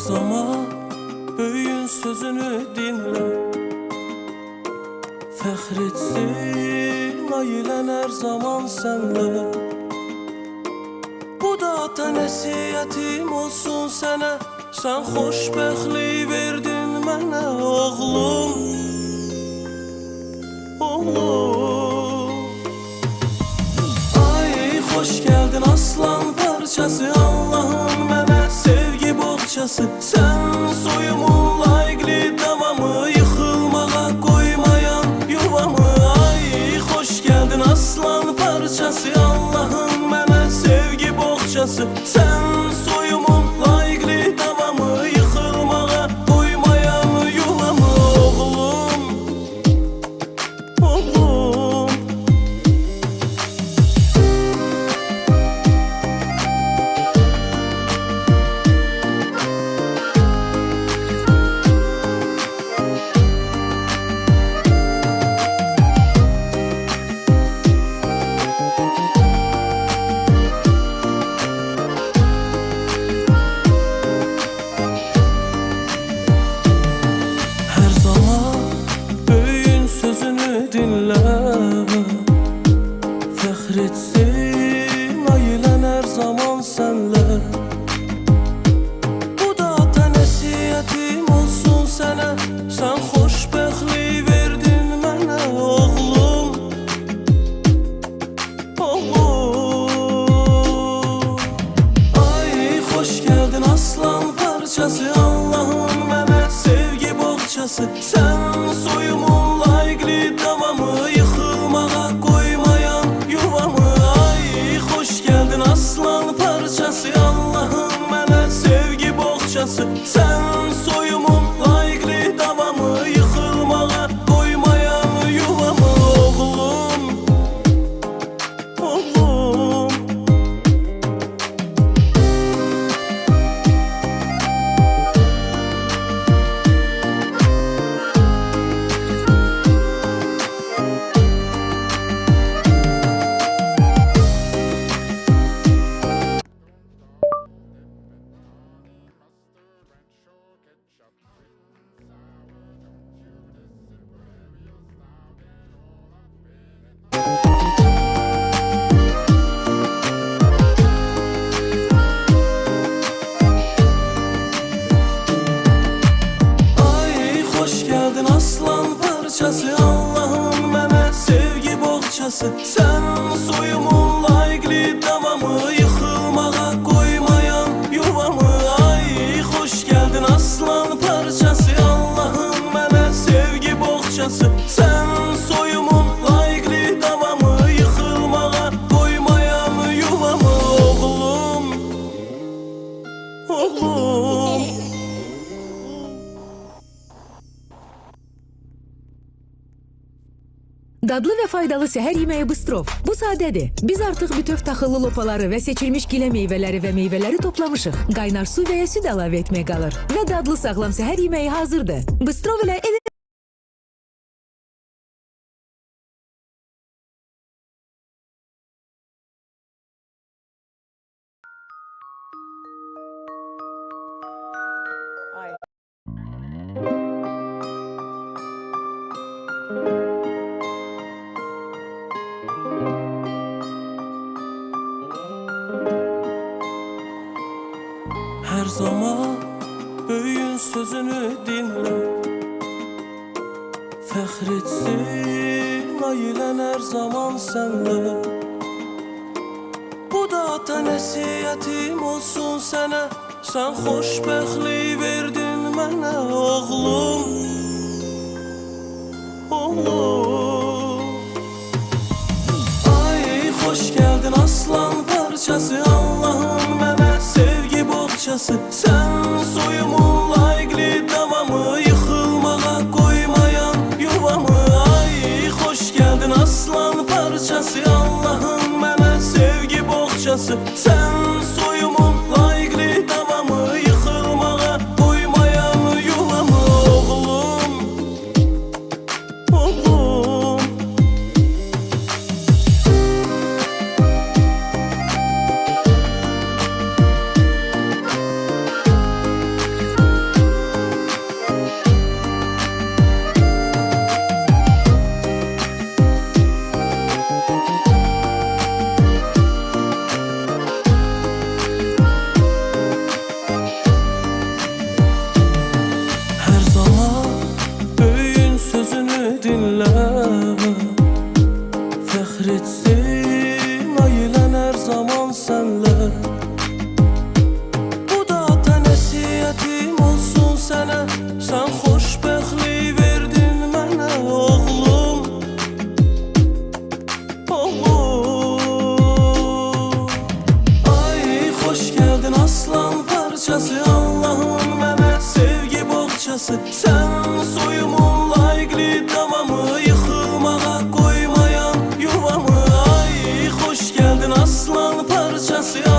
zaman böyüyün sözünü dinle. Fəxretsin ailən hər zaman sənlə. Bu da ata nəsiyyətim olsun sənə. Sən xoşbəxtlik verdin mənə oğlum. Oğlum. Ay xoş gəldin aslan parçası, Allah'ın mənə sevgi boğçası. Sən soyumun layiqli davamı, yıxılmağa qoymayan yuvamı. Ay xoş gəldin aslan parçası, Allah'ın mənə sevgi boğçası. Sən soyumun layiqli davamı, yıxılmağa qoymayan yuvamı. Oğlum, oğlum. Her zaman böyüyün sözünü dinle. Fəxretsin ailən hər zaman sənlə. Bu da ata nəsiyyətim olsun sənə. Sən xoşbəxtlik verdin mənə oğlum. Oğlum. Ay xoş gəldin aslan parçası, Allah'ın mənə sevgi boğçası. Sən soyumun layiqli davamı, yıxılmağa qoymayan yuvamı. Ay xoş gəldin aslan parçası, Allah'ın mənə sevgi boğçası. Sən soyumun layiqli davamı, yıxılmağa qoymayan yuvamı. Oğlum, oğlum. Ay xoş gəldin aslan parçası, Allah'ın mənə sevgi boğçası. Sən soyumun layiqli davamı, yıxılmağa qoymayan yuvamı. Ay xoş gəldin aslan parçası, Allah'ın mənə sevgi boğçası. Sən soyumun layiqli davamı, yıxılmağa qoymayan yuvamı. Oğlum, oğlum. Dadlı ve faydalı səhər yeməyi Bıstrov. Bu sadədir. Biz artıq bütöv taxıllı lopaları və seçilmiş gilə meyvələri və meyvələri toplamışıq. Qaynar su və ya süd əlavə etmək qalır. Və dadlı sağlam səhər yeməyi hazırdır. Bıstrov ilə Her zaman böyüyün sözünü dinle. Fəxretsin ailən hər zaman sənlə. Bu da ata nəsiyyətim olsun sənə. Sən xoşbəxtlik verdin mənə oğlum. Oğlum. Ay xoş gəldin aslan parçası, Allah'ın mənə sevgi boğçası. Sən soyumun layiqli davamı, yıxılmağa qoymayan yuvamı. Ay xoş gəldin aslan parçası, Allah'ın mənə sevgi boğçası. Sən soyumun layiqli davamı, yıxılmağa qoymayan yuvamı. Oğlum, oğlum. parçası, Allah'ın mənə sevgi boğçası. Sən soyumun layiqli davamı, yıxılmağa qoymayan yuvamı. Ay, xoş gəldin aslan parçası.